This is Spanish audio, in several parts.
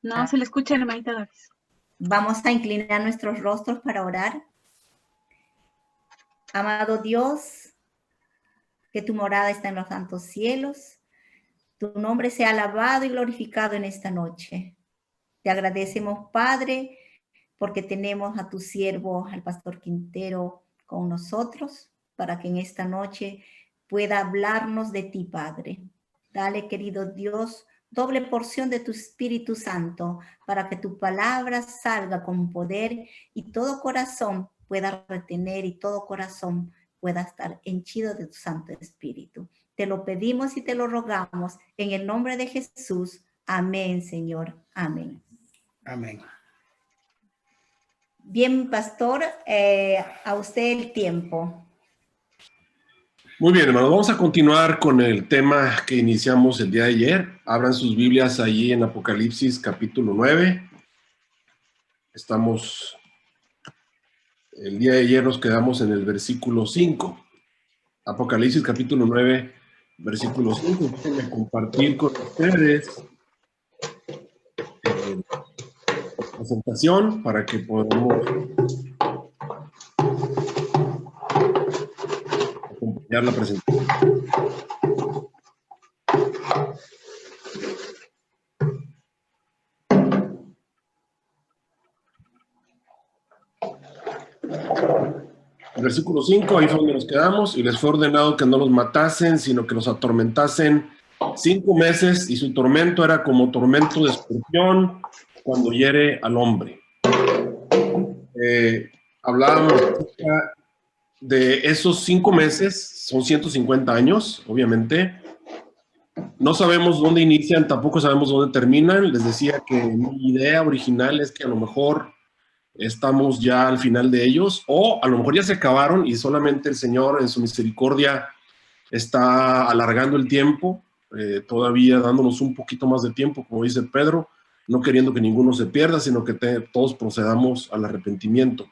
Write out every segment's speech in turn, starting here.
No se le escucha, hermanita Doris. Vamos a inclinar nuestros rostros para orar. Amado Dios, que tu morada está en los santos cielos, tu nombre sea alabado y glorificado en esta noche. Te agradecemos, Padre, porque tenemos a tu siervo, al pastor Quintero, con nosotros, para que en esta noche pueda hablarnos de ti, Padre. Dale, querido Dios, doble porción de tu Espíritu Santo, para que tu palabra salga con poder y todo corazón pueda retener y todo corazón pueda estar henchido de tu Santo Espíritu. Te lo pedimos y te lo rogamos en el nombre de Jesús. Amén, Señor. Amén. Amén. Bien, pastor, a usted el tiempo. Muy bien, hermanos, vamos a continuar con el tema que iniciamos el día de ayer. Abran sus Biblias allí en Apocalipsis capítulo 9. El día de ayer nos quedamos en el versículo 5. Apocalipsis capítulo 9, versículo 5. Déjenme compartir con ustedes la presentación para que podamos acompañar la presentación. Versículo 5, ahí fue donde nos quedamos. Y les fue ordenado que no los matasen, sino que los atormentasen 5 meses, y su tormento era como tormento de escorpión cuando hiere al hombre. Hablábamos de esos 5 meses, son 150 años, obviamente. No sabemos dónde inician, tampoco sabemos dónde terminan. Les decía que mi idea original es que a lo mejor estamos ya al final de ellos, o a lo mejor ya se acabaron y solamente el Señor en su misericordia está alargando el tiempo, todavía dándonos un poquito más de tiempo, como dice Pedro, no queriendo que ninguno se pierda, sino que todos procedamos al arrepentimiento.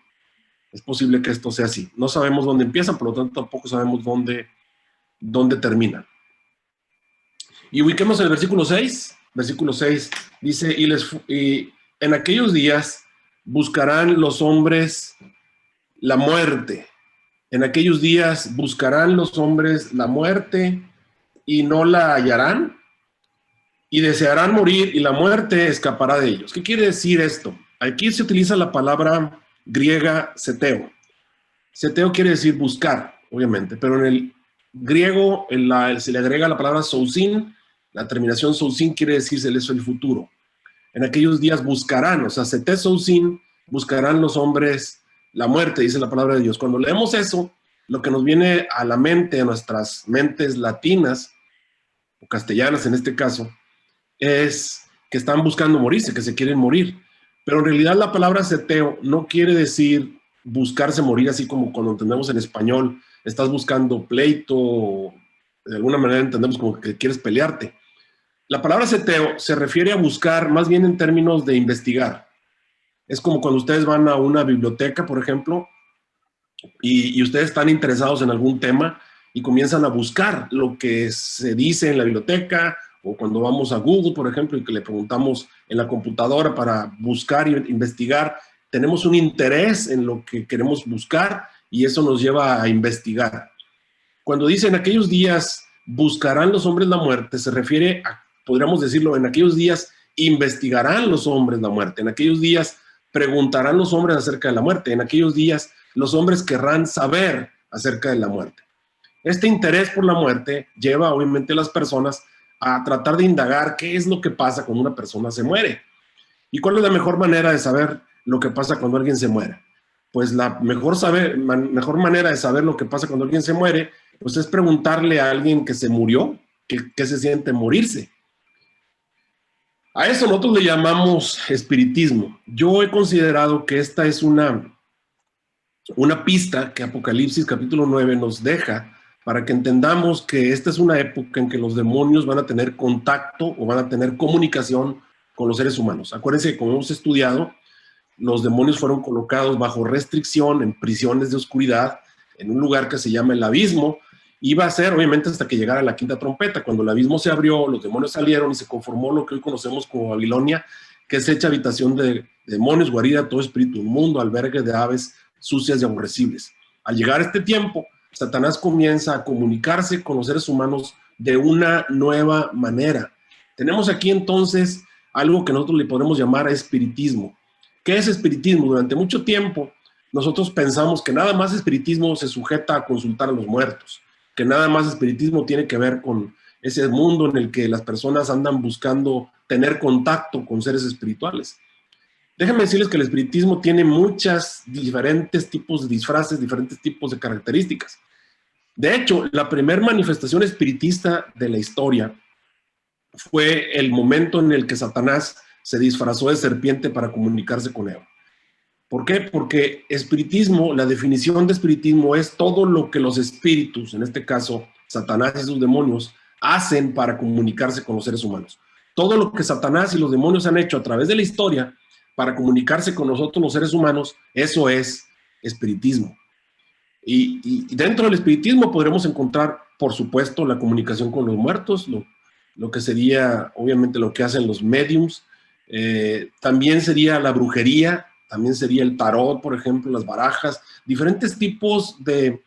Es posible que esto sea así. No sabemos dónde empiezan, por lo tanto tampoco sabemos dónde terminan. Y ubiquemos el versículo 6. Versículo 6 dice, y en aquellos días buscarán los hombres la muerte. En aquellos días buscarán los hombres la muerte y no la hallarán, y desearán morir y la muerte escapará de ellos. ¿Qué quiere decir esto? Aquí se utiliza la palabra griega seteo. Seteo quiere decir buscar, obviamente, pero en el griego se le agrega la palabra sousin. La terminación sousin quiere decir eso el futuro. En aquellos días buscarán, o sea, sete sousin, buscarán los hombres la muerte, dice la palabra de Dios. Cuando leemos eso, lo que nos viene a la mente, a nuestras mentes latinas, o castellanas en este caso, es que están buscando morirse, que se quieren morir. Pero en realidad la palabra seteo no quiere decir buscarse morir, así como cuando entendemos en español, estás buscando pleito, de alguna manera entendemos como que quieres pelearte. La palabra seteo se refiere a buscar más bien en términos de investigar. Es como cuando ustedes van a una biblioteca, por ejemplo, y ustedes están interesados en algún tema y comienzan a buscar lo que se dice en la biblioteca, o cuando vamos a Google, por ejemplo, y que le preguntamos en la computadora para buscar e investigar, tenemos un interés en lo que queremos buscar y eso nos lleva a investigar. Cuando dicen aquellos días buscarán los hombres la muerte, se refiere a, podríamos decirlo, en aquellos días investigarán los hombres la muerte, en aquellos días preguntarán los hombres acerca de la muerte, en aquellos días los hombres querrán saber acerca de la muerte. Este interés por la muerte lleva obviamente a las personas a tratar de indagar qué es lo que pasa cuando una persona se muere. ¿Y cuál es la mejor manera de saber lo que pasa cuando alguien se muere? Pues la mejor manera de saber lo que pasa cuando alguien se muere, pues es preguntarle a alguien que se murió, qué se siente morirse. A eso nosotros le llamamos espiritismo. Yo he considerado que esta es una pista que Apocalipsis capítulo 9 nos deja para que entendamos que esta es una época en que los demonios van a tener contacto o van a tener comunicación con los seres humanos. Acuérdense que como hemos estudiado, los demonios fueron colocados bajo restricción en prisiones de oscuridad, en un lugar que se llama el abismo. Iba a ser, obviamente, hasta que llegara la quinta trompeta. Cuando el abismo se abrió, los demonios salieron y se conformó lo que hoy conocemos como Babilonia, que es hecha habitación de demonios, guarida de todo espíritu inmundo, albergue de aves sucias y aborrecibles. Al llegar este tiempo, Satanás comienza a comunicarse con los seres humanos de una nueva manera. Tenemos aquí entonces algo que nosotros le podemos llamar espiritismo. ¿Qué es espiritismo? Durante mucho tiempo nosotros pensamos que nada más espiritismo se sujeta a consultar a los muertos, que nada más espiritismo tiene que ver con ese mundo en el que las personas andan buscando tener contacto con seres espirituales. Déjenme decirles que el espiritismo tiene muchos diferentes tipos de disfraces, diferentes tipos de características. De hecho, la primera manifestación espiritista de la historia fue el momento en el que Satanás se disfrazó de serpiente para comunicarse con Eva. ¿Por qué? Porque espiritismo, la definición de espiritismo es todo lo que los espíritus, en este caso Satanás y sus demonios, hacen para comunicarse con los seres humanos. Todo lo que Satanás y los demonios han hecho a través de la historia para comunicarse con nosotros los seres humanos, eso es espiritismo. Y dentro del espiritismo podremos encontrar, por supuesto, la comunicación con los muertos, lo que sería, obviamente, lo que hacen los mediums. También sería la brujería, también sería el tarot, por ejemplo, las barajas, diferentes tipos de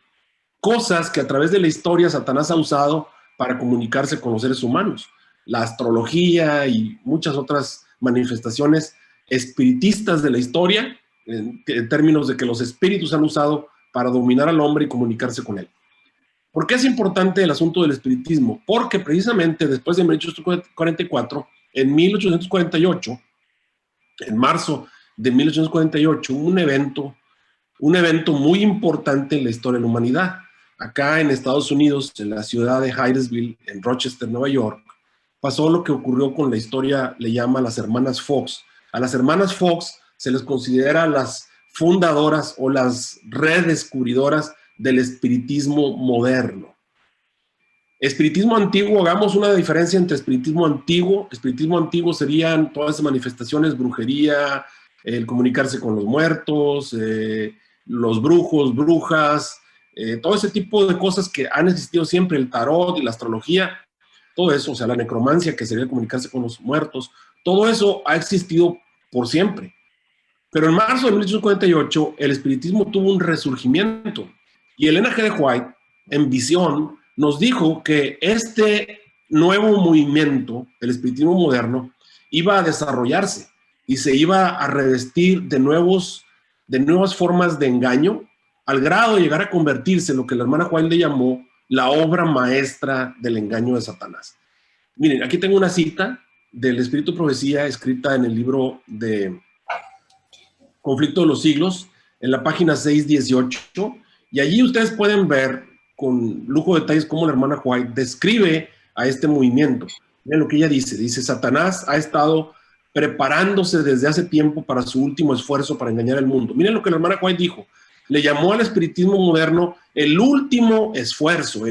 cosas que a través de la historia Satanás ha usado para comunicarse con los seres humanos. La astrología y muchas otras manifestaciones espiritistas de la historia, en términos de que los espíritus han usado para dominar al hombre y comunicarse con él. ¿Por qué es importante el asunto del espiritismo? Porque precisamente después de 1844, en 1848, en marzo de 1848, hubo un evento muy importante en la historia de la humanidad. Acá en Estados Unidos, en la ciudad de Hyattsville, en Rochester, Nueva York, pasó lo que ocurrió con la historia, le llama las hermanas Fox. A las hermanas Fox se les considera las fundadoras o las redescubridoras del espiritismo moderno. Espiritismo antiguo, hagamos una diferencia entre espiritismo antiguo serían todas esas manifestaciones, brujería, el comunicarse con los muertos, los brujos, brujas, todo ese tipo de cosas que han existido siempre, el tarot y la astrología, todo eso, o sea, la necromancia, que sería comunicarse con los muertos, todo eso ha existido por siempre. Pero en marzo de 1848, el espiritismo tuvo un resurgimiento. Y Elena G. de White, en visión, nos dijo que este nuevo movimiento, el espiritismo moderno, iba a desarrollarse y se iba a revestir de nuevas formas de engaño, al grado de llegar a convertirse en lo que la hermana White le llamó la obra maestra del engaño de Satanás. Miren, aquí tengo una cita del Espíritu Profecía escrita en el libro de Conflicto de los Siglos, en la página 618, y allí ustedes pueden ver con lujo de detalles cómo la hermana White describe a este movimiento. Miren lo que ella dice, Satanás ha estado preparándose desde hace tiempo para su último esfuerzo para engañar al mundo. Miren lo que la hermana White dijo, le llamó al espiritismo moderno el último esfuerzo,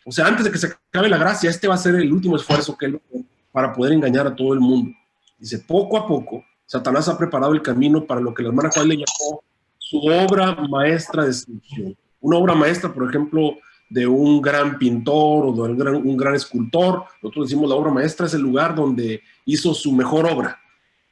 o sea, antes de que se acabe la gracia, este va a ser el último esfuerzo que él va a hacer para poder engañar a todo el mundo. Dice, poco a poco, Satanás ha preparado el camino para lo que la hermana White le llamó su obra maestra de seducción. Una obra maestra, por ejemplo, de un gran pintor o de un gran escultor. Nosotros decimos la obra maestra es el lugar donde hizo su mejor obra.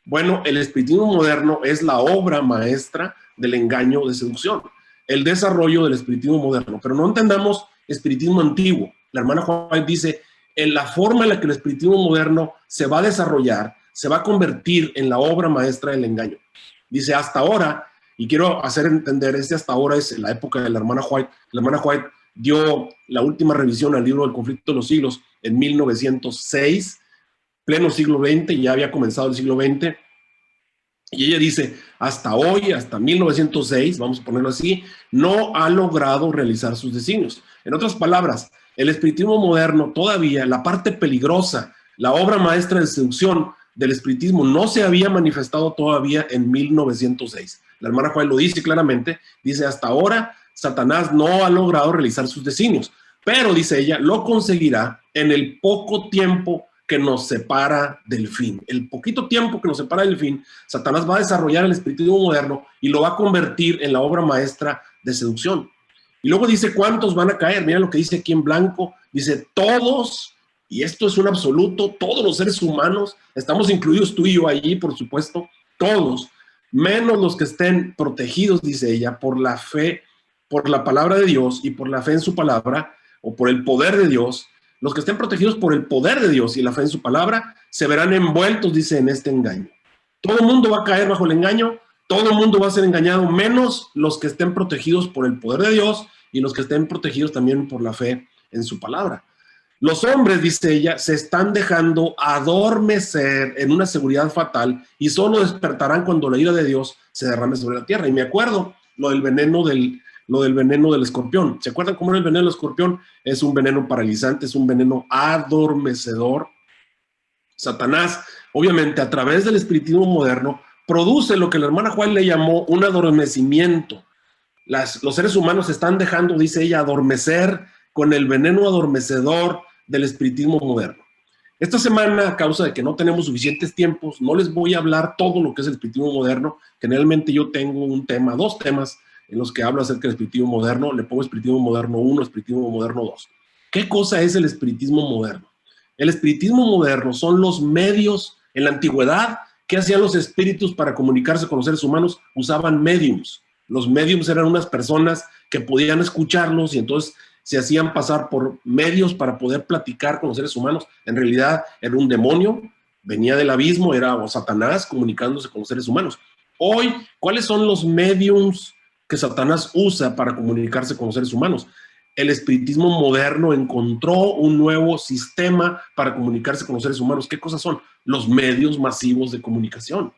Bueno, el espiritismo moderno es la obra maestra del engaño de seducción, el desarrollo del espiritismo moderno. Pero no entendamos espiritismo antiguo. La hermana White dice, en la forma en la que el espiritismo moderno se va a desarrollar, se va a convertir en la obra maestra del engaño. Dice, hasta ahora, y quiero hacer entender, hasta ahora es la época de la hermana White. La hermana White dio la última revisión al libro del Conflicto de los Siglos en 1906, pleno siglo XX, ya había comenzado el siglo XX, y ella dice, hasta hoy, hasta 1906, vamos a ponerlo así, no ha logrado realizar sus designios. En otras palabras, el espiritismo moderno todavía, la parte peligrosa, la obra maestra de seducción del espiritismo no se había manifestado todavía en 1906. La hermana White lo dice claramente, dice, hasta ahora Satanás no ha logrado realizar sus designios, pero, dice ella, lo conseguirá en el poco tiempo que nos separa del fin. El poquito tiempo que nos separa del fin, Satanás va a desarrollar el espiritismo moderno y lo va a convertir en la obra maestra de seducción. Y luego dice, ¿cuántos van a caer? Mira lo que dice aquí en blanco, dice, todos y esto es un absoluto, todos los seres humanos, estamos incluidos tú y yo allí, por supuesto, todos, menos los que estén protegidos, dice ella, por la fe, por la palabra de Dios y por la fe en su palabra, o por el poder de Dios. Los que estén protegidos por el poder de Dios y la fe en su palabra, se verán envueltos, dice, en este engaño. Todo el mundo va a caer bajo el engaño, todo el mundo va a ser engañado, menos los que estén protegidos por el poder de Dios y los que estén protegidos también por la fe en su palabra. Los hombres, dice ella, se están dejando adormecer en una seguridad fatal y solo despertarán cuando la ira de Dios se derrame sobre la tierra. Y me acuerdo lo del veneno del escorpión. ¿Se acuerdan cómo era el veneno del escorpión? Es un veneno paralizante, es un veneno adormecedor. Satanás, obviamente, a través del espiritismo moderno, produce lo que la hermana Juan le llamó un adormecimiento. Los seres humanos se están dejando, dice ella, adormecer con el veneno adormecedor del espiritismo moderno. Esta semana, a causa de que no tenemos suficientes tiempos, no les voy a hablar todo lo que es el espiritismo moderno. Generalmente yo tengo un tema, 2 temas en los que hablo acerca del espiritismo moderno. Le pongo espiritismo moderno 1, espiritismo moderno 2. ¿Qué cosa es el espiritismo moderno? El espiritismo moderno son los medios en la antigüedad. ¿Qué hacían los espíritus para comunicarse con los seres humanos? Usaban médiums. Los médiums eran unas personas que podían escucharlos y entonces se hacían pasar por medios para poder platicar con los seres humanos. En realidad era un demonio, venía del abismo, era Satanás comunicándose con los seres humanos. Hoy, ¿cuáles son los mediums que Satanás usa para comunicarse con los seres humanos? El espiritismo moderno encontró un nuevo sistema para comunicarse con los seres humanos. ¿Qué cosas son? Los medios masivos de comunicación.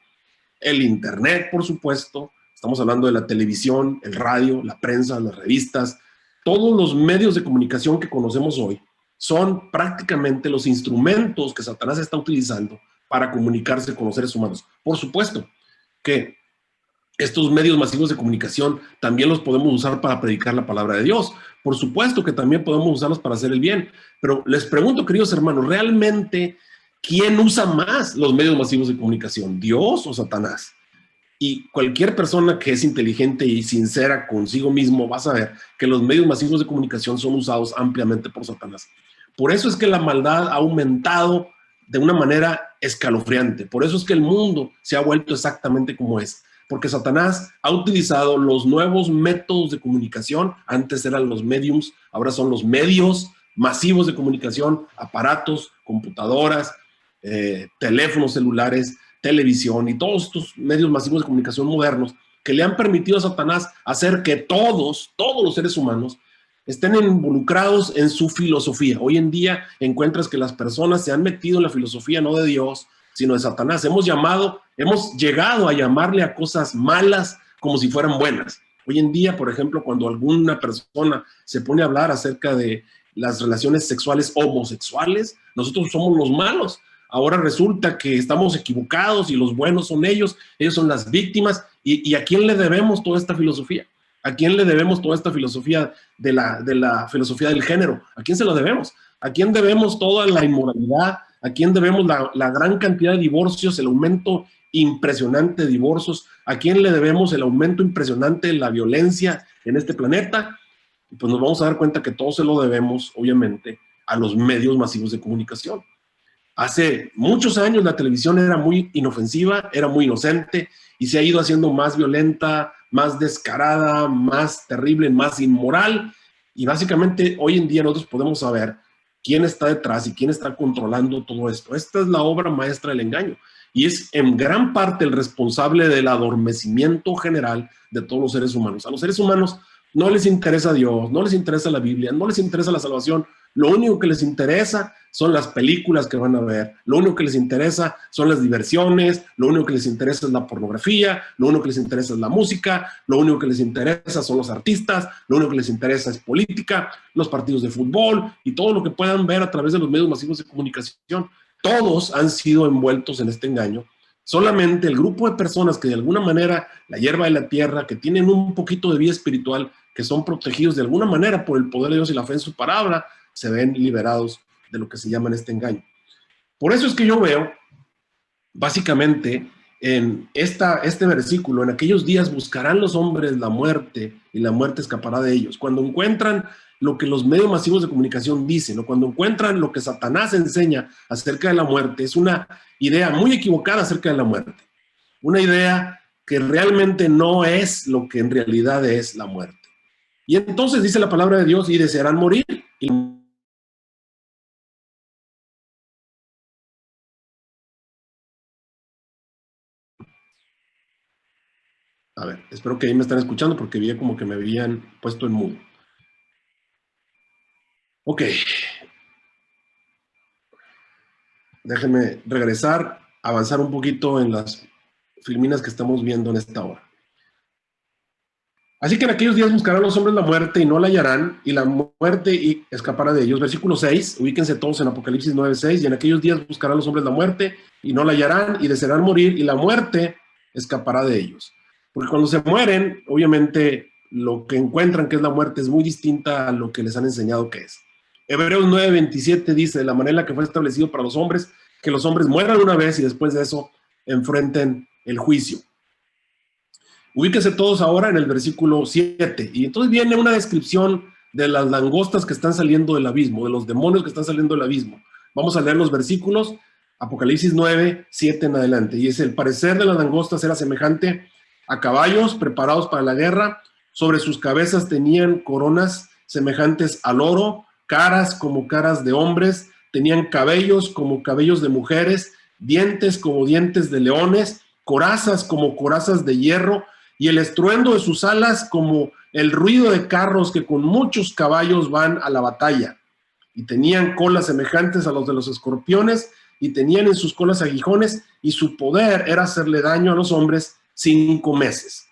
El internet, por supuesto. Estamos hablando de la televisión, el radio, la prensa, las revistas. Todos los medios de comunicación que conocemos hoy son prácticamente los instrumentos que Satanás está utilizando para comunicarse con los seres humanos. Por supuesto que estos medios masivos de comunicación también los podemos usar para predicar la palabra de Dios. Por supuesto que también podemos usarlos para hacer el bien. Pero les pregunto, queridos hermanos, ¿realmente quién usa más los medios masivos de comunicación? ¿Dios o Satanás? Y cualquier persona que es inteligente y sincera consigo mismo va a saber que los medios masivos de comunicación son usados ampliamente por Satanás. Por eso es que la maldad ha aumentado de una manera escalofriante. Por eso es que el mundo se ha vuelto exactamente como es. Porque Satanás ha utilizado los nuevos métodos de comunicación. Antes eran los mediums, ahora son los medios masivos de comunicación, aparatos, computadoras, teléfonos celulares, televisión y todos estos medios masivos de comunicación modernos que le han permitido a Satanás hacer que todos los seres humanos estén involucrados en su filosofía. Hoy en día encuentras que las personas se han metido en la filosofía no de Dios, sino de Satanás. Hemos llegado a llamarle a cosas malas como si fueran buenas. Hoy en día, por ejemplo, cuando alguna persona se pone a hablar acerca de las relaciones sexuales homosexuales, nosotros somos los malos. Ahora resulta que estamos equivocados y los buenos son ellos son las víctimas. ¿Y a quién le debemos toda esta filosofía? ¿A quién le debemos toda esta filosofía de la filosofía del género? ¿A quién se lo debemos? ¿A quién debemos toda la inmoralidad? ¿A quién debemos la gran cantidad de divorcios, el aumento impresionante de divorcios? ¿A quién le debemos el aumento impresionante de la violencia en este planeta? Y pues nos vamos a dar cuenta que todo se lo debemos, obviamente, a los medios masivos de comunicación. Hace muchos años la televisión era muy inofensiva, era muy inocente y se ha ido haciendo más violenta, más descarada, más terrible, más inmoral. Y básicamente hoy en día nosotros podemos saber quién está detrás y quién está controlando todo esto. Esta es la obra maestra del engaño y es en gran parte el responsable del adormecimiento general de todos los seres humanos. A los seres humanos no les interesa Dios, no les interesa la Biblia, no les interesa la salvación. Lo único que les interesa son las películas que van a ver, lo único que les interesa son las diversiones, lo único que les interesa es la pornografía, lo único que les interesa es la música, lo único que les interesa son los artistas, lo único que les interesa es política, los partidos de fútbol y todo lo que puedan ver a través de los medios masivos de comunicación. Todos han sido envueltos en este engaño. Solamente el grupo de personas que de alguna manera, la hierba de la tierra, que tienen un poquito de vida espiritual, que son protegidos de alguna manera por el poder de Dios y la fe en su palabra, se ven liberados de lo que se llama este engaño. Por eso es que yo veo, básicamente, en este versículo, en aquellos días buscarán los hombres la muerte y la muerte escapará de ellos. Cuando encuentran lo que los medios masivos de comunicación dicen, o cuando encuentran lo que Satanás enseña acerca de la muerte, es una idea muy equivocada acerca de la muerte. Una idea que realmente no es lo que en realidad es la muerte. Y entonces dice la palabra de Dios, y desearán morir. A ver, espero que ahí me están escuchando porque vi como que me habían puesto en mudo. Ok. Déjenme regresar, avanzar un poquito en las filminas que estamos viendo en esta hora. Así que en aquellos días buscarán los hombres la muerte y no la hallarán, y la muerte y escapará de ellos. Versículo 6, ubíquense todos en Apocalipsis 9:6, y en aquellos días buscarán los hombres la muerte y no la hallarán, y desearán morir, y la muerte escapará de ellos. Porque cuando se mueren, obviamente lo que encuentran que es la muerte es muy distinta a lo que les han enseñado que es. Hebreos 9:27 dice, de la manera en la que fue establecido para los hombres, que los hombres mueran una vez y después de eso enfrenten el juicio. Ubíquense todos ahora en el versículo 7, y entonces viene una descripción de las langostas que están saliendo del abismo, de los demonios que están saliendo del abismo. Vamos a leer los versículos, Apocalipsis 9:7 en adelante, y es: el parecer de las langostas era semejante a caballos preparados para la guerra, sobre sus cabezas tenían coronas semejantes al oro, caras como caras de hombres, tenían cabellos como cabellos de mujeres, dientes como dientes de leones, corazas como corazas de hierro, y el estruendo de sus alas como el ruido de carros que con muchos caballos van a la batalla. Y tenían colas semejantes a los de los escorpiones, y tenían en sus colas aguijones, y su poder era hacerle daño a los hombres 5 meses.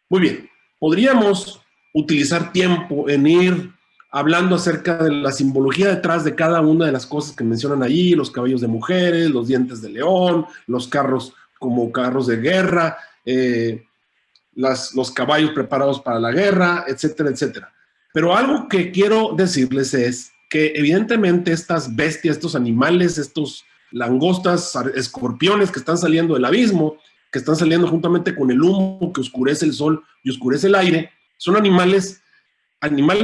Muy bien, podríamos utilizar tiempo en ir hablando acerca de la simbología detrás de cada una de las cosas que mencionan allí: los cabellos de mujeres, los dientes de león, los carros como carros de guerra, los caballos preparados para la guerra, etcétera, etcétera. Pero algo que quiero decirles es que evidentemente estas bestias, estos animales, estos langostas, escorpiones que están saliendo del abismo, que están saliendo juntamente con el humo que oscurece el sol y oscurece el aire, son animales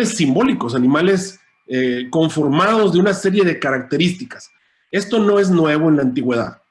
simbólicos, animales conformados de una serie de características. Esto no es nuevo en la antigüedad.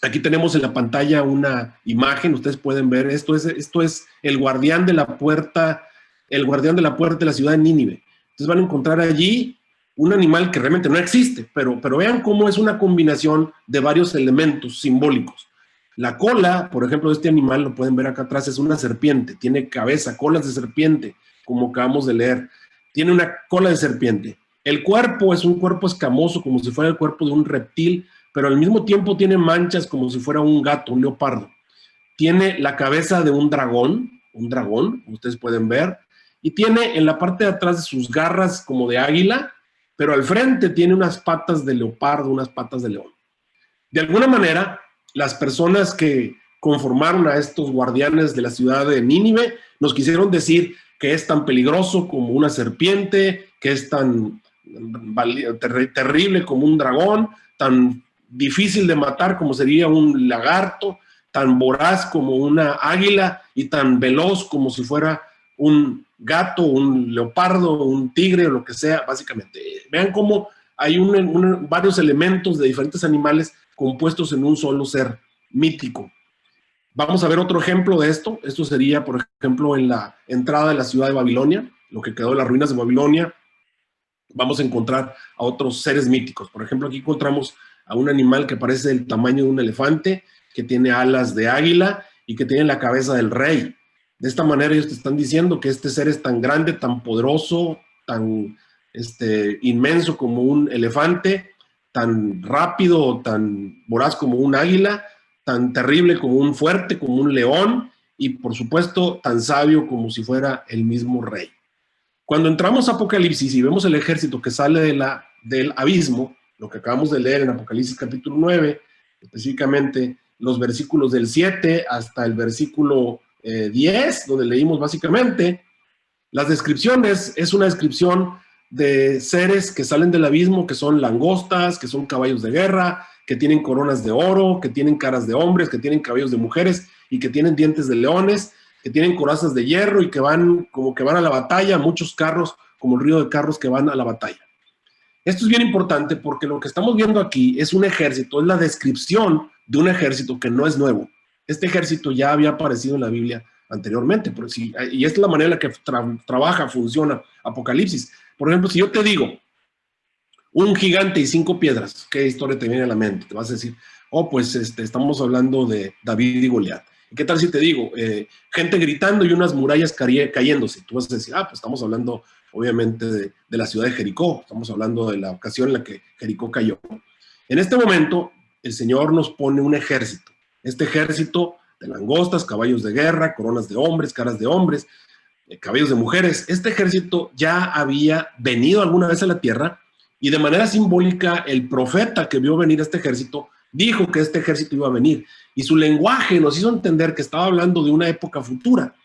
Aquí tenemos en la pantalla una imagen, ustedes pueden ver, esto es el guardián de la puerta, de la ciudad de Nínive. Entonces van a encontrar allí un animal que realmente no existe, pero vean cómo es una combinación de varios elementos simbólicos. La cola, por ejemplo, de este animal, lo pueden ver acá atrás, es una serpiente, tiene cabeza, colas de serpiente, como acabamos de leer, tiene una cola de serpiente. El cuerpo es un cuerpo escamoso, como si fuera el cuerpo de un reptil, pero al mismo tiempo tiene manchas como si fuera un gato, un leopardo. Tiene la cabeza de un dragón, como ustedes pueden ver, y tiene en la parte de atrás de sus garras como de águila, pero al frente tiene unas patas de leopardo, unas patas de león. De alguna manera, las personas que conformaron a estos guardianes de la ciudad de Nínive nos quisieron decir que es tan peligroso como una serpiente, que es tan terrible como un dragón, tan difícil de matar como sería un lagarto, tan voraz como una águila y tan veloz como si fuera un gato, un leopardo, un tigre o lo que sea, básicamente. Vean cómo hay varios elementos de diferentes animales compuestos en un solo ser mítico. Vamos a ver otro ejemplo de esto. Esto sería, por ejemplo, en la entrada de la ciudad de Babilonia, lo que quedó de las ruinas de Babilonia. Vamos a encontrar a otros seres míticos. Por ejemplo, aquí encontramos a un animal que parece del tamaño de un elefante, que tiene alas de águila y que tiene la cabeza del rey. De esta manera ellos te están diciendo que este ser es tan grande, tan poderoso, tan inmenso como un elefante, tan rápido, tan voraz como un águila, tan terrible como un fuerte, como un león, y por supuesto tan sabio como si fuera el mismo rey. Cuando entramos a Apocalipsis y vemos el ejército que sale del abismo, lo que acabamos de leer en Apocalipsis capítulo 9, específicamente los versículos del 7 hasta el versículo 10, donde leímos básicamente, las descripciones, es una descripción de seres que salen del abismo, que son langostas, que son caballos de guerra, que tienen coronas de oro, que tienen caras de hombres, que tienen cabellos de mujeres y que tienen dientes de leones, que tienen corazas de hierro y que van a la batalla, muchos carros como el río de carros que van a la batalla. Esto es bien importante porque lo que estamos viendo aquí es un ejército, es la descripción de un ejército que no es nuevo. Este ejército ya había aparecido en la Biblia anteriormente, y esta es la manera en la que trabaja, funciona Apocalipsis. Por ejemplo, si yo te digo un gigante y 5 piedras, ¿qué historia te viene a la mente? Te vas a decir, oh, pues estamos hablando de David y Goliat. ¿Qué tal si te digo gente gritando y unas murallas cayéndose? Tú vas a decir, pues estamos hablando obviamente de la ciudad de Jericó, estamos hablando de la ocasión en la que Jericó cayó. En este momento, el Señor nos pone un ejército. Este ejército de langostas, caballos de guerra, coronas de hombres, caras de hombres, cabellos de mujeres. Este ejército ya había venido alguna vez a la tierra y de manera simbólica el profeta que vio venir este ejército dijo que este ejército iba a venir. Y su lenguaje nos hizo entender que estaba hablando de una época futura.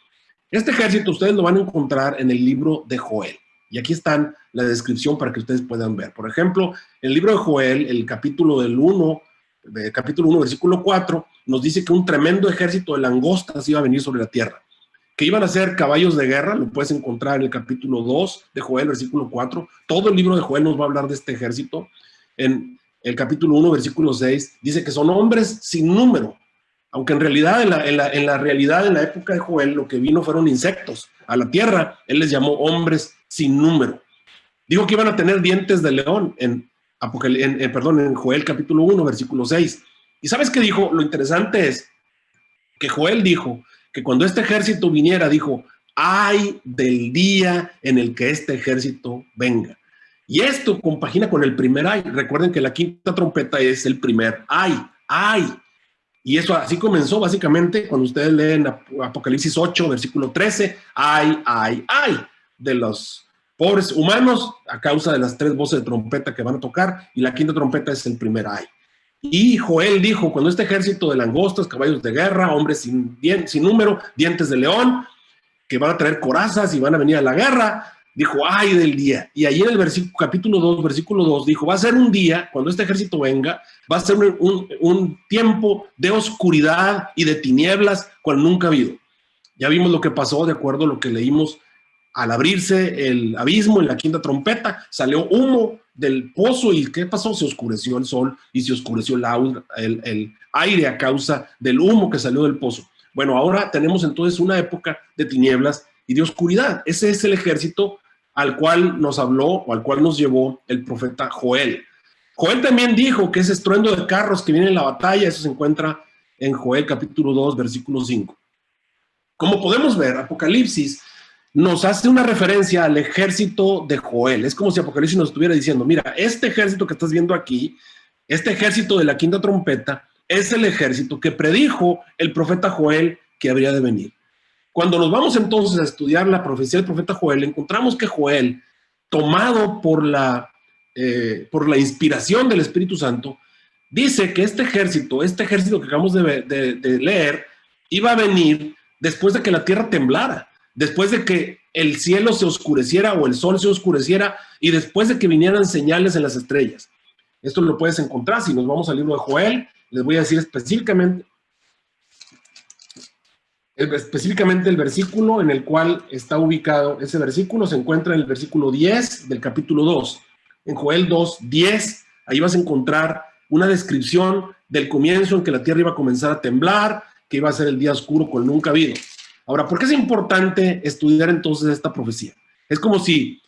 Este ejército ustedes lo van a encontrar en el libro de Joel. Y aquí están la descripción para que ustedes puedan ver. Por ejemplo, en el libro de Joel, el capítulo 1, versículo 4, nos dice que un tremendo ejército de langostas iba a venir sobre la tierra. Que iban a ser caballos de guerra, lo puedes encontrar en el capítulo 2 de Joel, versículo 4. Todo el libro de Joel nos va a hablar de este ejército. En el capítulo 1, versículo 6, dice que son hombres sin número. Aunque en realidad, en la época de Joel, lo que vino fueron insectos a la tierra. Él les llamó hombres sin número. Dijo que iban a tener dientes de león en Joel capítulo 1, versículo 6. ¿Y sabes qué dijo? Lo interesante es que Joel dijo que cuando este ejército viniera, dijo, ay del día en el que este ejército venga. Y esto compagina con el primer ay. Recuerden que la quinta trompeta es el primer ay. Y eso así comenzó básicamente cuando ustedes leen Apocalipsis 8, versículo 13, ay, de los pobres humanos a causa de las 3 voces de trompeta que van a tocar, y la quinta trompeta es el primer ay. Y Joel dijo, cuando este ejército de langostas, caballos de guerra, hombres sin número, dientes de león, que van a traer corazas y van a venir a la guerra, dijo, ay del día. Y ahí en el capítulo 2, versículo 2, dijo, va a ser un día, cuando este ejército venga, va a ser un tiempo de oscuridad y de tinieblas cual nunca ha habido. Ya vimos lo que pasó, de acuerdo a lo que leímos, al abrirse el abismo en la quinta trompeta, salió humo del pozo, y ¿qué pasó? Se oscureció el sol y se oscureció el aire a causa del humo que salió del pozo. Bueno, ahora tenemos entonces una época de tinieblas y de oscuridad. Ese es el ejército al cual nos habló o al cual nos llevó el profeta Joel. Joel también dijo que ese estruendo de carros que viene en la batalla, eso se encuentra en Joel capítulo 2, versículo 5. Como podemos ver, Apocalipsis nos hace una referencia al ejército de Joel. Es como si Apocalipsis nos estuviera diciendo, mira, este ejército que estás viendo aquí, este ejército de la quinta trompeta, es el ejército que predijo el profeta Joel que habría de venir. Cuando nos vamos entonces a estudiar la profecía del profeta Joel, encontramos que Joel, tomado por la inspiración del Espíritu Santo, dice que este ejército que acabamos de leer, iba a venir después de que la tierra temblara, después de que el cielo se oscureciera o el sol se oscureciera, y después de que vinieran señales en las estrellas. Esto lo puedes encontrar si nos vamos al libro de Joel. Les voy a decir específicamente el versículo en el cual está ubicado. Ese versículo se encuentra en el versículo 10 del capítulo 2. En Joel 2, 10, ahí vas a encontrar una descripción del comienzo en que la tierra iba a comenzar a temblar, que iba a ser el día oscuro cual nunca ha habido. Ahora, ¿por qué es importante estudiar entonces esta profecía? Es como si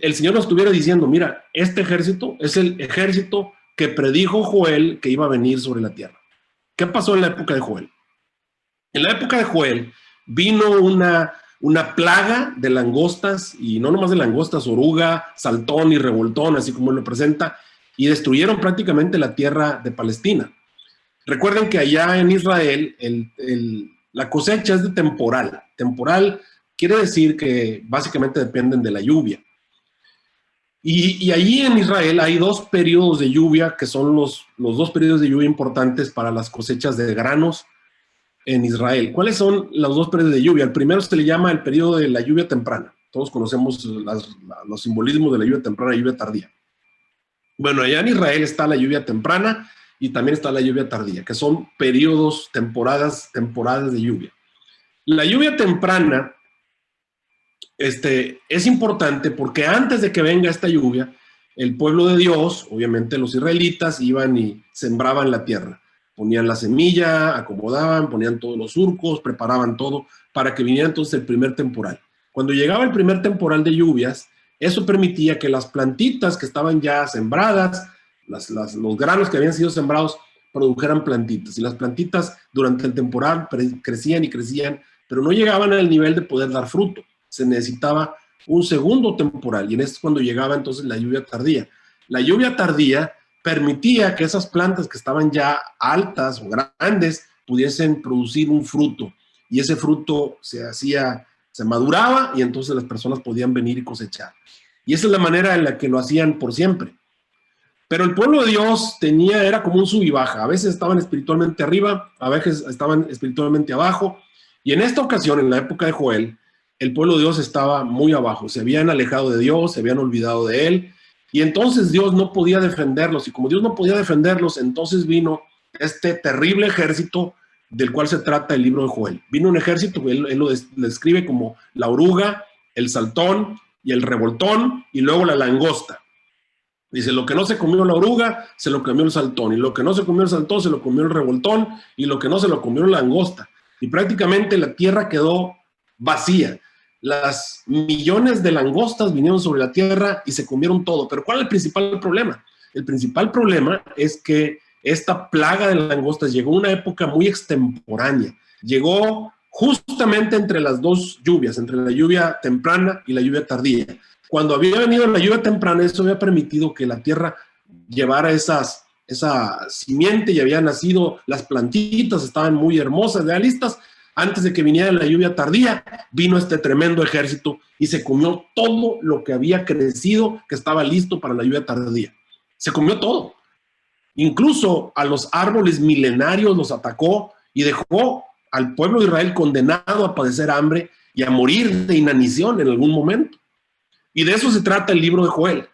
el Señor nos estuviera diciendo, mira, este ejército es el ejército que predijo Joel que iba a venir sobre la tierra. ¿Qué pasó en la época de Joel? En la época de Joel vino una plaga de langostas, y no nomás de langostas, oruga, saltón y revoltón, así como él lo presenta, y destruyeron prácticamente la tierra de Palestina. Recuerden que allá en Israel la cosecha es de temporal. Temporal quiere decir que básicamente dependen de la lluvia. Y allí en Israel hay 2 periodos de lluvia que son los 2 periodos de lluvia importantes para las cosechas de granos en Israel. ¿Cuáles son los 2 periodos de lluvia? El primero se le llama el periodo de la lluvia temprana. Todos conocemos los simbolismos de la lluvia temprana y lluvia tardía. Bueno, allá en Israel está la lluvia temprana y también está la lluvia tardía, que son periodos, temporadas de lluvia. La lluvia temprana es importante porque antes de que venga esta lluvia, el pueblo de Dios, obviamente los israelitas, iban y sembraban la tierra. Ponían la semilla, acomodaban, ponían todos los surcos, preparaban todo para que viniera entonces el primer temporal. Cuando llegaba el primer temporal de lluvias, eso permitía que las plantitas que estaban ya sembradas, los granos que habían sido sembrados, produjeran plantitas. Y las plantitas durante el temporal crecían y crecían, pero no llegaban al nivel de poder dar fruto. Se necesitaba un segundo temporal, y en esto es cuando llegaba entonces la lluvia tardía. La lluvia tardía permitía que esas plantas que estaban ya altas o grandes pudiesen producir un fruto, y ese fruto se maduraba, y entonces las personas podían venir y cosechar. Y esa es la manera en la que lo hacían por siempre. Pero el pueblo de Dios era como un sub y baja. A veces estaban espiritualmente arriba, a veces estaban espiritualmente abajo, y en esta ocasión, en la época de Joel, el pueblo de Dios estaba muy abajo, se habían alejado de Dios, se habían olvidado de él, y entonces Dios no podía defenderlos, y como Dios no podía defenderlos, entonces vino este terrible ejército del cual se trata el libro de Joel. Vino un ejército, él lo describe como la oruga, el saltón y el revoltón, y luego la langosta. Dice, lo que no se comió la oruga, se lo comió el saltón, y lo que no se comió el saltón, se lo comió el revoltón, y lo que no se lo comió la langosta. Y prácticamente la tierra quedó vacía. Las millones de langostas vinieron sobre la tierra y se comieron todo. Pero ¿cuál es el principal problema? El principal problema es que esta plaga de langostas llegó a una época muy extemporánea. Llegó justamente entre las dos lluvias, entre la lluvia temprana y la lluvia tardía. Cuando había venido la lluvia temprana, eso había permitido que la tierra llevara esa simiente, y habían nacido las plantitas, estaban muy hermosas, ya listas. Antes de que viniera la lluvia tardía, vino este tremendo ejército y se comió todo lo que había crecido, que estaba listo para la lluvia tardía. Se comió todo. Incluso a los árboles milenarios los atacó y dejó al pueblo de Israel condenado a padecer hambre y a morir de inanición en algún momento. Y de eso se trata el libro de Joel.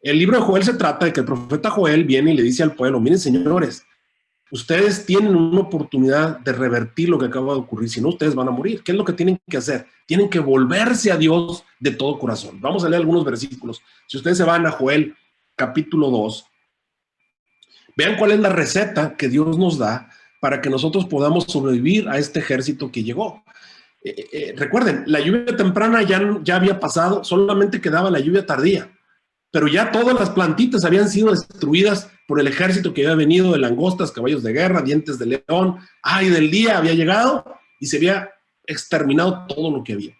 El libro de Joel se trata de que el profeta Joel viene y le dice al pueblo, miren señores, ustedes tienen una oportunidad de revertir lo que acaba de ocurrir, si no ustedes van a morir. ¿Qué es lo que tienen que hacer? Tienen que volverse a Dios de todo corazón. Vamos a leer algunos versículos. Si ustedes se van a Joel capítulo 2, vean cuál es la receta que Dios nos da para que nosotros podamos sobrevivir a este ejército que llegó. Recuerden, la lluvia temprana ya había pasado, solamente quedaba la lluvia tardía, pero ya todas las plantitas habían sido destruidas por el ejército que había venido de langostas, caballos de guerra, dientes de león. Ay, del día había llegado y se había exterminado todo lo que había.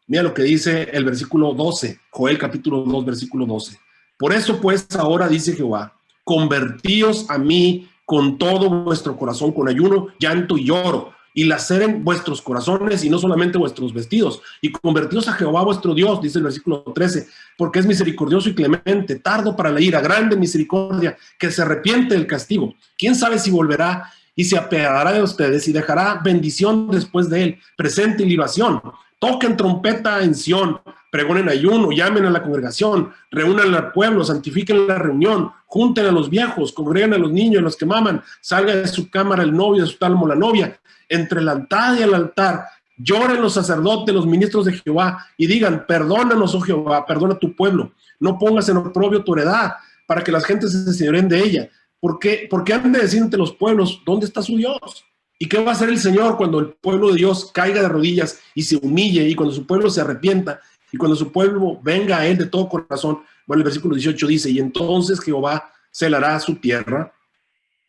Mira lo que dice el versículo 12, Joel capítulo 2, versículo 12. Por eso pues ahora dice Jehová, convertíos a mí con todo vuestro corazón, con ayuno, llanto y lloro, y laceren vuestros corazones y no solamente vuestros vestidos, y convertíos a Jehová vuestro Dios, dice el versículo 13, porque es misericordioso y clemente, tardo para la ira, grande misericordia, que se arrepiente del castigo. ¿Quién sabe si volverá y se apiadará de ustedes y dejará bendición después de él, presente y libación? Toquen trompeta en Sión, pregonen ayuno, llamen a la congregación, reúnan al pueblo, santifiquen la reunión, junten a los viejos, congreguen a los niños, a los que maman, salga de su cámara el novio, de su tálamo la novia, entre el altar y el altar, lloren los sacerdotes, los ministros de Jehová, y digan, perdónanos, oh Jehová, perdona tu pueblo, no pongas en oprobio tu heredad, para que las gentes se señoren de ella, porque han de decir entre los pueblos, ¿dónde está su Dios? ¿Y qué va a hacer el Señor cuando el pueblo de Dios caiga de rodillas y se humille, y cuando su pueblo se arrepienta, y cuando su pueblo venga a él de todo corazón? Bueno, el versículo 18 dice, y entonces Jehová celará su tierra,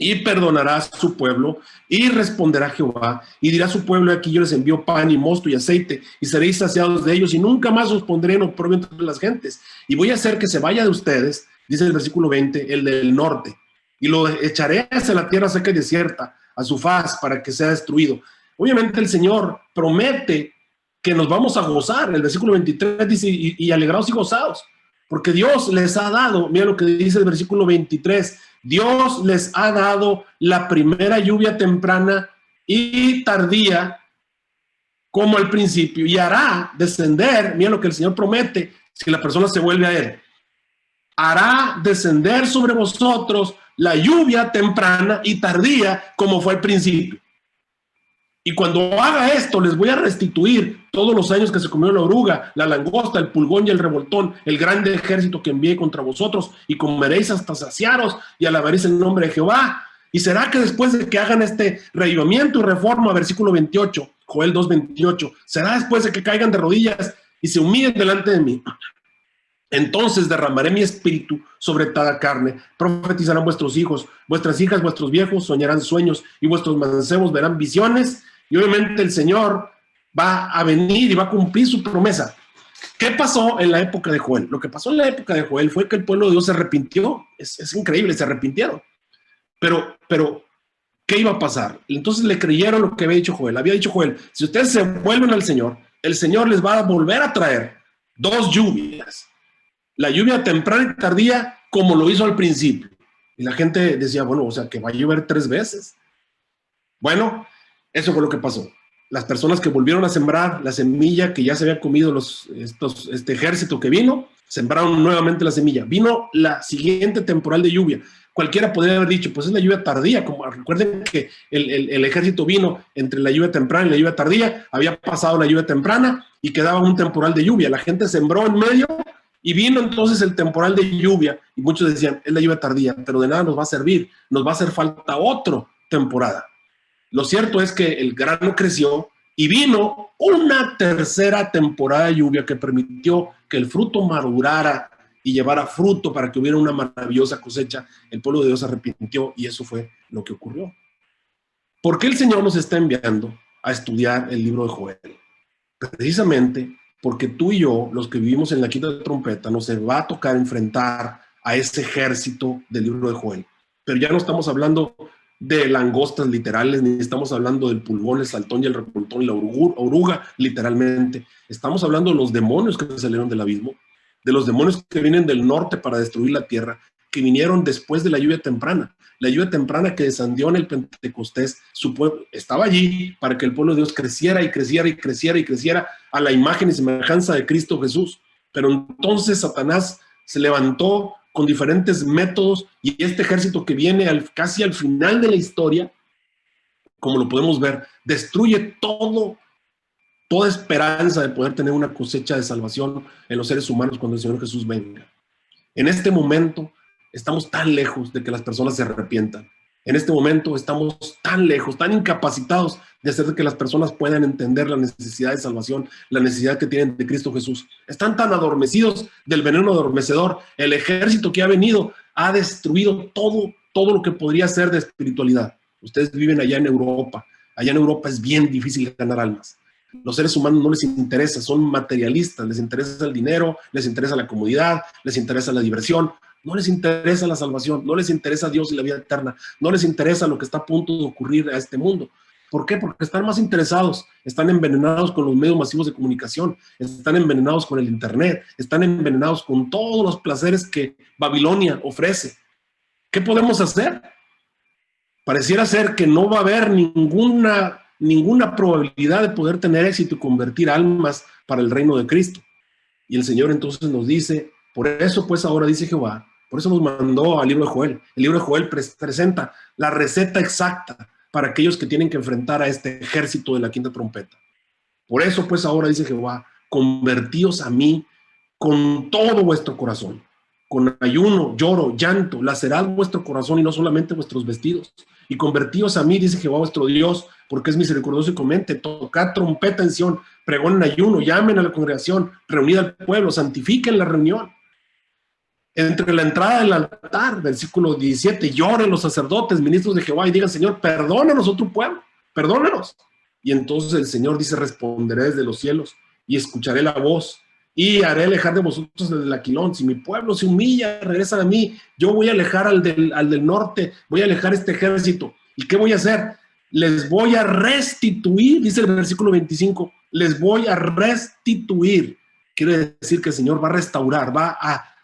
y perdonará a su pueblo, y responderá Jehová, y dirá a su pueblo, aquí yo les envío pan y mosto y aceite, y seréis saciados de ellos, y nunca más os pondré en oprobio entre las gentes, y voy a hacer que se vaya de ustedes, dice el versículo 20, el del norte, y lo echaré hacia la tierra seca y desierta, a su faz, para que sea destruido. Obviamente el Señor promete que nos vamos a gozar. El versículo 23 dice, y alegraos y gozaos, porque Dios les ha dado, mira lo que dice el versículo 23, Dios les ha dado la primera lluvia temprana y tardía como al principio, y hará descender, mira lo que el Señor promete, si la persona se vuelve a él, hará descender sobre vosotros la lluvia temprana y tardía como fue al principio. Y cuando haga esto, les voy a restituir todos los años que se comió la oruga, la langosta, el pulgón y el revoltón, el grande ejército que envié contra vosotros, y comeréis hasta saciaros y alabaréis el nombre de Jehová. Y será que después de que hagan este reavivamiento y reforma, versículo 28, Joel 2:28, será después de que caigan de rodillas y se humillen delante de mí. Entonces derramaré mi espíritu sobre toda carne, profetizarán vuestros hijos, vuestras hijas, vuestros viejos soñarán sueños, y vuestros mancebos verán visiones, y obviamente el Señor va a venir y va a cumplir su promesa. ¿Qué pasó en la época de Joel? Lo que pasó en la época de Joel fue que el pueblo de Dios se arrepintió. Es increíble, se arrepintieron. Pero, ¿qué iba a pasar? Entonces le creyeron lo que había dicho Joel. Había dicho Joel, si ustedes se vuelven al Señor, el Señor les va a volver a traer 2 lluvias. La lluvia temprana y tardía, como lo hizo al principio. Y la gente decía, bueno, o sea, que va a llover 3 veces. Bueno, eso fue lo que pasó. Las personas que volvieron a sembrar la semilla que ya se había comido este ejército que vino, sembraron nuevamente la semilla. Vino la siguiente temporal de lluvia. Cualquiera podría haber dicho, pues es la lluvia tardía. Como recuerden que el ejército vino entre la lluvia temprana y la lluvia tardía. Había pasado la lluvia temprana y quedaba un temporal de lluvia. La gente sembró en medio y vino entonces el temporal de lluvia. Y muchos decían, es la lluvia tardía, pero de nada nos va a servir. Nos va a hacer falta otra temporada. Lo cierto es que el grano creció y vino una tercera temporada de lluvia que permitió que el fruto madurara y llevara fruto para que hubiera una maravillosa cosecha. El pueblo de Dios se arrepintió y eso fue lo que ocurrió. ¿Por qué el Señor nos está enviando a estudiar el libro de Joel? Precisamente porque tú y yo, los que vivimos en la quinta trompeta, nos va a tocar enfrentar a ese ejército del libro de Joel. Pero ya no estamos hablando de langostas literales, ni estamos hablando del pulgón, el saltón y el revoltón y la oruga literalmente. Estamos hablando de los demonios que salieron del abismo, de los demonios que vienen del norte para destruir la tierra, que vinieron después de la lluvia temprana. La lluvia temprana que descendió en el Pentecostés, su pueblo estaba allí para que el pueblo de Dios creciera y creciera y creciera y creciera a la imagen y semejanza de Cristo Jesús. Pero entonces Satanás se levantó con diferentes métodos y este ejército que viene casi al final de la historia, como lo podemos ver, destruye toda esperanza de poder tener una cosecha de salvación en los seres humanos cuando el Señor Jesús venga. En este momento estamos tan lejos de que las personas se arrepientan. En este momento estamos tan lejos, tan incapacitados de hacer que las personas puedan entender la necesidad de salvación, la necesidad que tienen de Cristo Jesús. Están tan adormecidos del veneno adormecedor. El ejército que ha venido ha destruido todo lo que podría ser de espiritualidad. Ustedes viven allá en Europa. Allá en Europa es bien difícil ganar almas. Los seres humanos no les interesa, son materialistas, les interesa el dinero, les interesa la comodidad, les interesa la diversión. No les interesa la salvación, no les interesa Dios y la vida eterna, no les interesa lo que está a punto de ocurrir a este mundo. ¿Por qué? Porque están más interesados, están envenenados con los medios masivos de comunicación, están envenenados con el internet, están envenenados con todos los placeres que Babilonia ofrece. ¿Qué podemos hacer? Pareciera ser que no va a haber ninguna probabilidad de poder tener éxito y convertir almas para el reino de Cristo. Y el Señor entonces nos dice, por eso pues ahora dice Jehová, por eso nos mandó al libro de Joel. El libro de Joel presenta la receta exacta para aquellos que tienen que enfrentar a este ejército de la quinta trompeta. Por eso pues ahora dice Jehová, convertíos a mí con todo vuestro corazón, con ayuno, lloro, llanto, lacerad vuestro corazón y no solamente vuestros vestidos. Y convertíos a mí, dice Jehová vuestro Dios, porque es misericordioso y clemente. Tocad trompeta en Sión, pregonen ayuno, llamen a la congregación, reunid al pueblo, santifiquen la reunión. Entre la entrada del altar, versículo 17, lloren los sacerdotes, ministros de Jehová, y digan, Señor, perdónanos, otro pueblo, perdónanos. Y entonces el Señor dice, responderé desde los cielos, y escucharé la voz, y haré alejar de vosotros el aquilón. Si mi pueblo se humilla, regresan a mí, yo voy a alejar al del norte, voy a alejar este ejército. ¿Y qué voy a hacer? Les voy a restituir, dice el versículo 25, les voy a restituir. Quiere decir que el Señor va a restaurar, va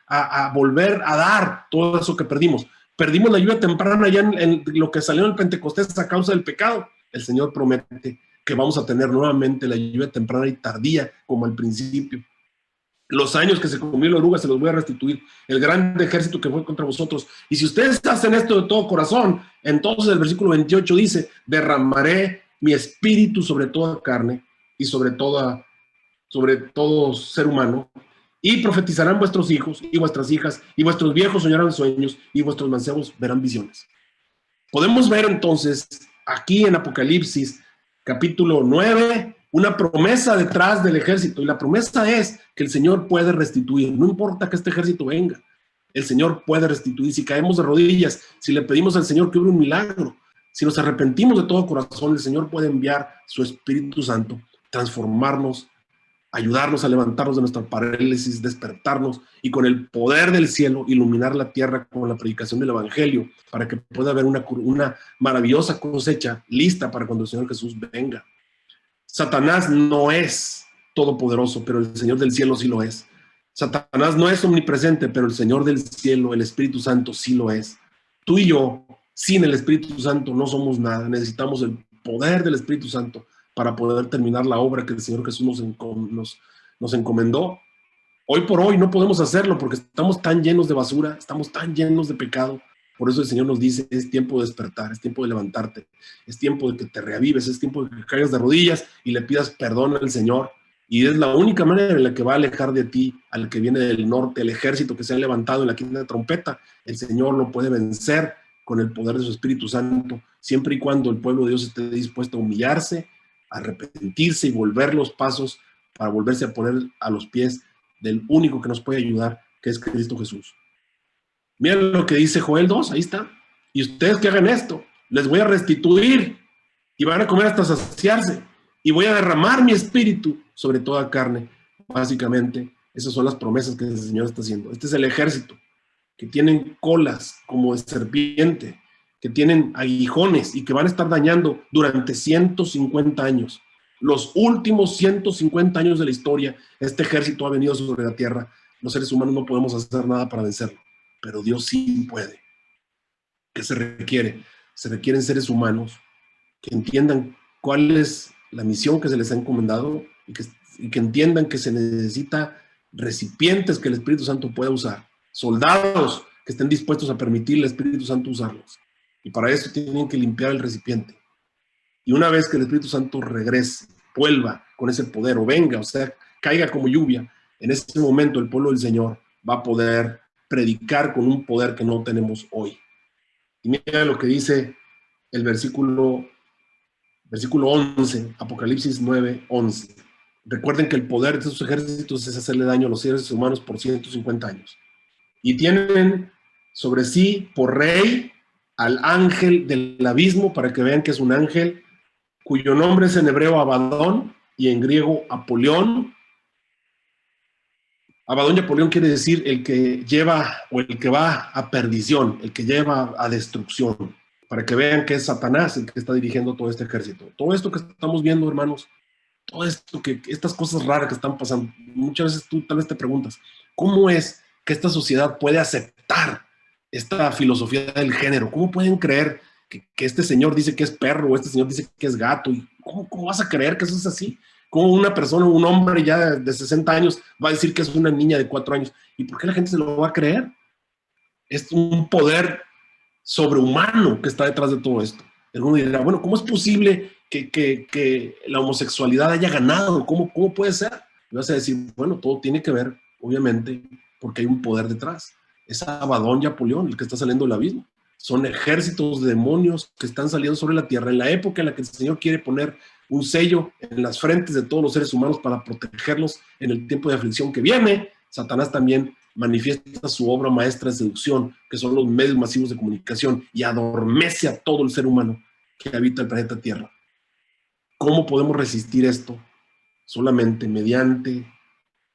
a volver a dar todo eso que perdimos. Perdimos la lluvia temprana ya en lo que salió en el Pentecostés a causa del pecado. El Señor promete que vamos a tener nuevamente la lluvia temprana y tardía como al principio. Los años que se comió la oruga se los voy a restituir. El gran ejército que fue contra vosotros. Y si ustedes hacen esto de todo corazón, entonces el versículo 28 dice, derramaré mi espíritu sobre toda carne y sobre todo ser humano, y profetizarán vuestros hijos y vuestras hijas, y vuestros viejos soñarán sueños, y vuestros mancebos verán visiones. Podemos ver entonces aquí en Apocalipsis capítulo 9 una promesa detrás del ejército, y la promesa es que el Señor puede restituir, no importa que este ejército venga, el Señor puede restituir. Si caemos de rodillas, si le pedimos al Señor que obre un milagro, si nos arrepentimos de todo corazón, el Señor puede enviar su Espíritu Santo, transformarnos, ayudarnos a levantarnos de nuestra parálisis, despertarnos y con el poder del cielo iluminar la tierra con la predicación del Evangelio, para que pueda haber una maravillosa cosecha lista para cuando el Señor Jesús venga. Satanás no es todopoderoso, pero el Señor del cielo sí lo es. Satanás no es omnipresente, pero el Señor del cielo, el Espíritu Santo, sí lo es. Tú y yo, sin el Espíritu Santo, no somos nada. Necesitamos el poder del Espíritu Santo para poder terminar la obra que el Señor Jesús nos encomendó. Hoy por hoy no podemos hacerlo porque estamos tan llenos de basura, estamos tan llenos de pecado. Por eso el Señor nos dice, es tiempo de despertar, es tiempo de levantarte, es tiempo de que te reavives, es tiempo de que caigas de rodillas y le pidas perdón al Señor. Y es la única manera en la que va a alejar de ti al que viene del norte, el ejército que se ha levantado en la quinta trompeta. El Señor lo puede vencer con el poder de su Espíritu Santo, siempre y cuando el pueblo de Dios esté dispuesto a humillarse, a arrepentirse y volver los pasos para volverse a poner a los pies del único que nos puede ayudar, que es Cristo Jesús. Miren lo que dice Joel 2, ahí está. Y ustedes que hagan esto, les voy a restituir y van a comer hasta saciarse y voy a derramar mi espíritu sobre toda carne. Básicamente, esas son las promesas que el Señor está haciendo. Este es el ejército, que tienen colas como de serpiente, que tienen aguijones y que van a estar dañando durante 150 años. Los últimos 150 años de la historia, este ejército ha venido sobre la tierra. Los seres humanos no podemos hacer nada para vencerlo, pero Dios sí puede. ¿Qué se requiere? Se requieren seres humanos que entiendan cuál es la misión que se les ha encomendado y que entiendan que se necesita recipientes que el Espíritu Santo pueda usar, soldados que estén dispuestos a permitir al Espíritu Santo usarlos. Y para eso tienen que limpiar el recipiente. Y una vez que el Espíritu Santo regrese, vuelva con ese poder, o venga, o sea, caiga como lluvia, en ese momento el pueblo del Señor va a poder predicar con un poder que no tenemos hoy. Y mira lo que dice el versículo 11, Apocalipsis 9, 11. Recuerden que el poder de estos ejércitos es hacerle daño a los seres humanos por 150 años. Y tienen sobre sí por rey al ángel del abismo, para que vean que es un ángel cuyo nombre es en hebreo Abadón y en griego Apolión. Abadón y Apolión quiere decir el que lleva o el que va a perdición, el que lleva a destrucción, para que vean que es Satanás el que está dirigiendo todo este ejército. Todo esto que estamos viendo, hermanos, todo esto, estas cosas raras que están pasando, muchas veces tú tal vez te preguntas, ¿cómo es que esta sociedad puede aceptar esta filosofía del género? ¿Cómo pueden creer que este señor dice que es perro o este señor dice que es gato? ¿Y cómo vas a creer que eso es así? ¿Cómo una persona, un hombre ya de 60 años va a decir que es una niña de 4 años? ¿Y por qué la gente se lo va a creer? Es un poder sobrehumano que está detrás de todo esto. Alguno dirá, bueno, ¿cómo es posible que la homosexualidad haya ganado? ¿Cómo puede ser? Y vas a decir, bueno, todo tiene que ver, obviamente, porque hay un poder detrás. Es Abadón y Apolión el que está saliendo del abismo. Son ejércitos de demonios que están saliendo sobre la tierra en la época en la que el Señor quiere poner un sello en las frentes de todos los seres humanos para protegerlos en el tiempo de aflicción que viene. Satanás también manifiesta su obra maestra de seducción, que son los medios masivos de comunicación, y adormece a todo el ser humano que habita el planeta Tierra. ¿Cómo podemos resistir esto? Solamente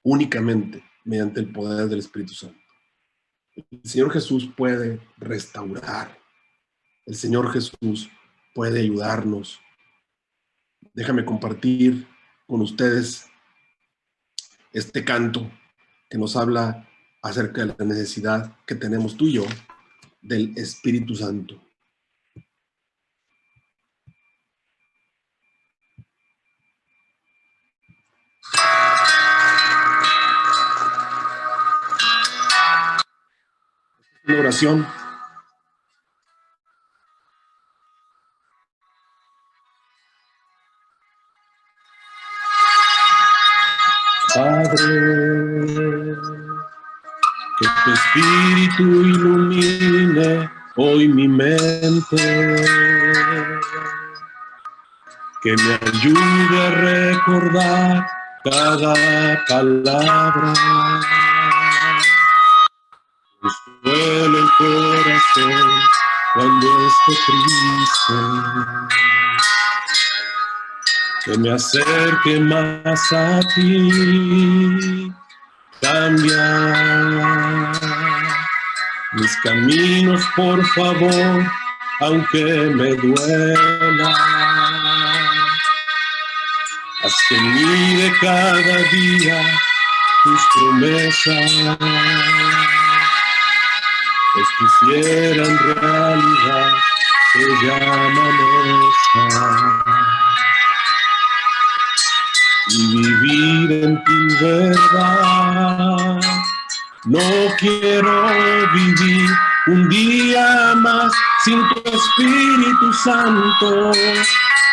únicamente mediante el poder del Espíritu Santo. El Señor Jesús puede restaurar. El Señor Jesús puede ayudarnos. Déjame compartir con ustedes este canto que nos habla acerca de la necesidad que tenemos tú y yo del Espíritu Santo. Una oración. Padre. Que tu espíritu ilumine hoy mi mente. Que me ayude a recordar cada palabra. Duele el corazón cuando esté triste. Que me acerque más a ti. Cambia mis caminos, por favor, aunque me duela. Haz que mire cada día tus promesas. Pues quisieran realidad que ya amanezca y vivir en tu verdad. No quiero vivir un día más sin tu Espíritu Santo.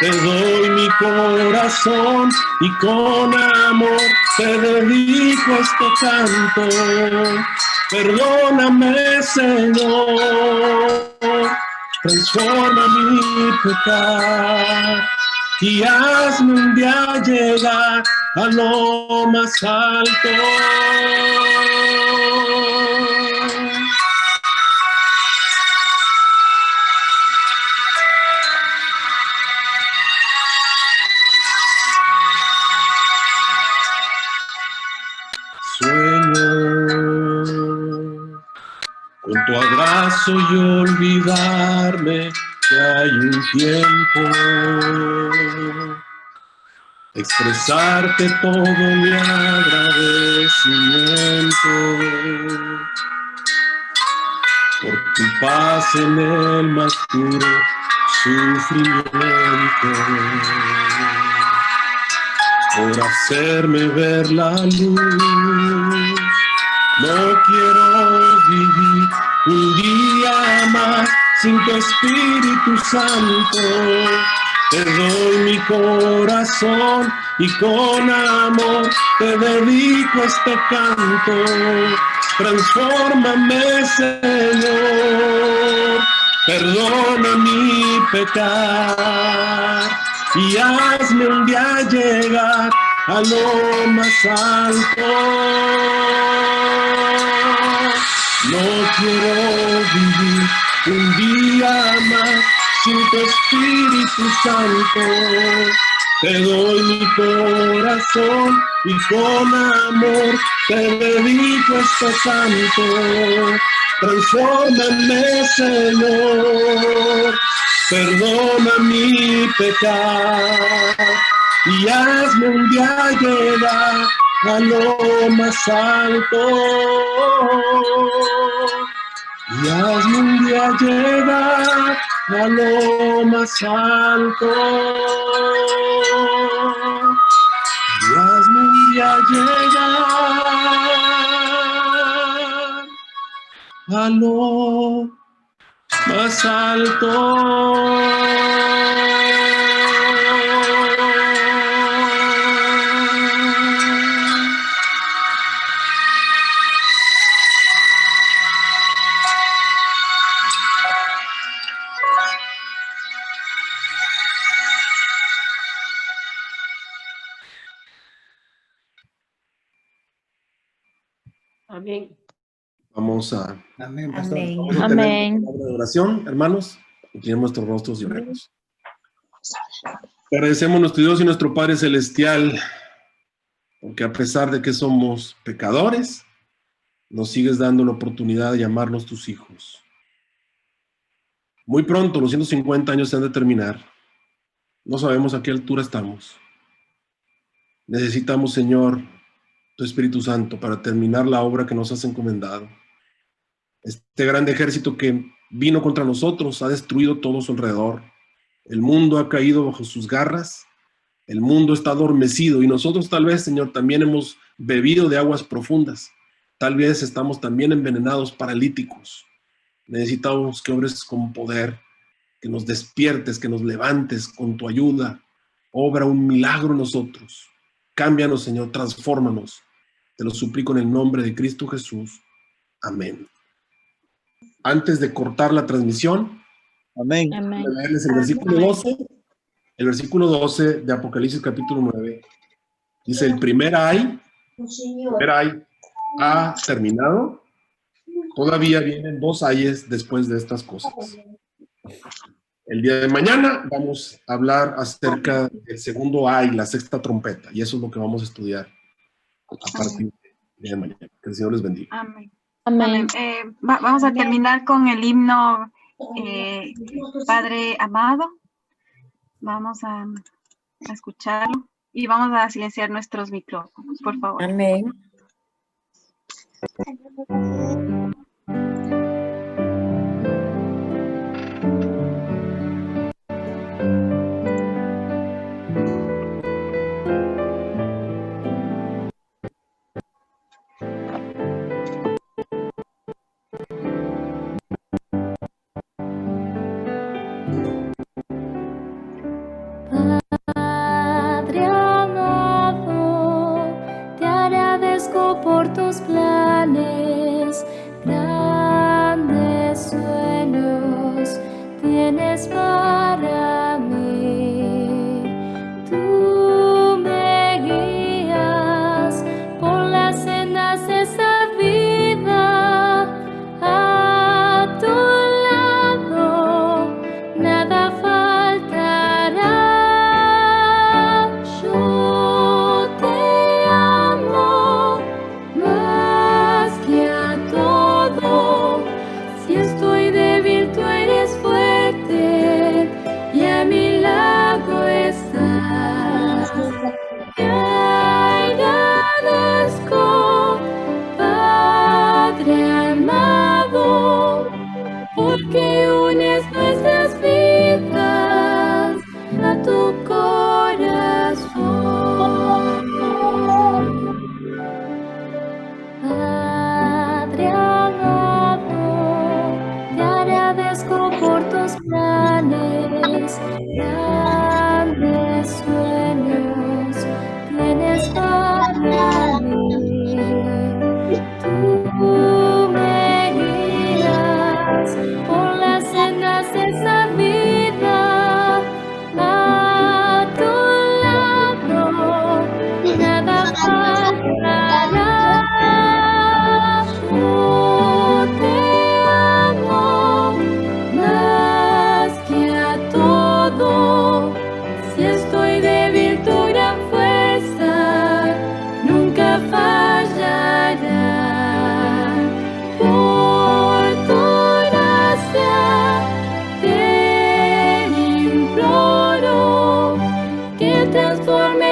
Te doy mi corazón y con amor te dedico este canto. Perdóname, Señor, transforma mi pecado y hazme un día llegar a lo más alto. Sueño con tu abrazo y olvidarme que hay un tiempo. Expresarte todo mi agradecimiento por tu paz en el más puro sufrimiento, por hacerme ver la luz. No quiero vivir un día más sin tu Espíritu Santo. Te doy mi corazón y con amor te dedico este canto. Transfórmame, Señor, perdona mi pecado y hazme un día llegar a lo más alto. No quiero vivir un día más sin tu Espíritu Santo. Te doy mi corazón y con amor te dedico este canto. Transfórmame, Señor, perdona mi pecado y hazme un día llegar a lo más alto. Y hazme un día llegar a lo más alto. Y hazme un día llegar a lo más alto. Amén. Vamos a Amén, pastor. Amén. Vamos a tener Amén. una palabra de oración, hermanos. Inclinemos nuestros rostros y oremos. Te agradecemos nuestro Dios y nuestro Padre Celestial, porque a pesar de que somos pecadores, nos sigues dando la oportunidad de llamarnos tus hijos. Muy pronto, los 150 años se han de terminar. No sabemos a qué altura estamos. Necesitamos, Señor, tu Espíritu Santo para terminar la obra que nos has encomendado. Este gran ejército que vino contra nosotros ha destruido todo su alrededor. El mundo ha caído bajo sus garras. El mundo está adormecido y nosotros tal vez, Señor, también hemos bebido de aguas profundas. Tal vez estamos también envenenados, paralíticos. Necesitamos que obres con poder, que nos despiertes, que nos levantes con tu ayuda. Obra un milagro en nosotros. Cámbianos, Señor, transfórmanos. Te lo suplico en el nombre de Cristo Jesús. Amén. Antes de cortar la transmisión, Amén. voy a leerles el versículo 12. El versículo 12 de Apocalipsis capítulo 9. Dice, el primer ay ha terminado. Todavía vienen 2 ayes después de estas cosas. El día de mañana vamos a hablar acerca del segundo ay, la sexta trompeta. Y eso es lo que vamos a estudiar a partir del día de mañana. Que el Señor les bendiga. Amén. Amén. Vamos a terminar con el himno Padre amado. Vamos a escucharlo y vamos a silenciar nuestros micrófonos, por favor. Amén. Padre amado, te agradezco por tus planes, grandes sueños tienes para mí. Tú me guías por las sendas de esta vida, a tu lado nada faltará. Yo te amo más que a todo. Si estoy débil, tú eres fuerte y a mi lado estás. Te agradezco, Padre amado, porque unes nuestras vidas a tu corazón. Padre amado, te agradezco por tus planes, grandes sueños tienes para mí. Tú me guías por las sendas de esa vida, a tu lado nada faltará. Yo te amo más que a todo. Si estoy débil, tu gran fuerza nunca fallará. Por tu gracia te imploro que transforme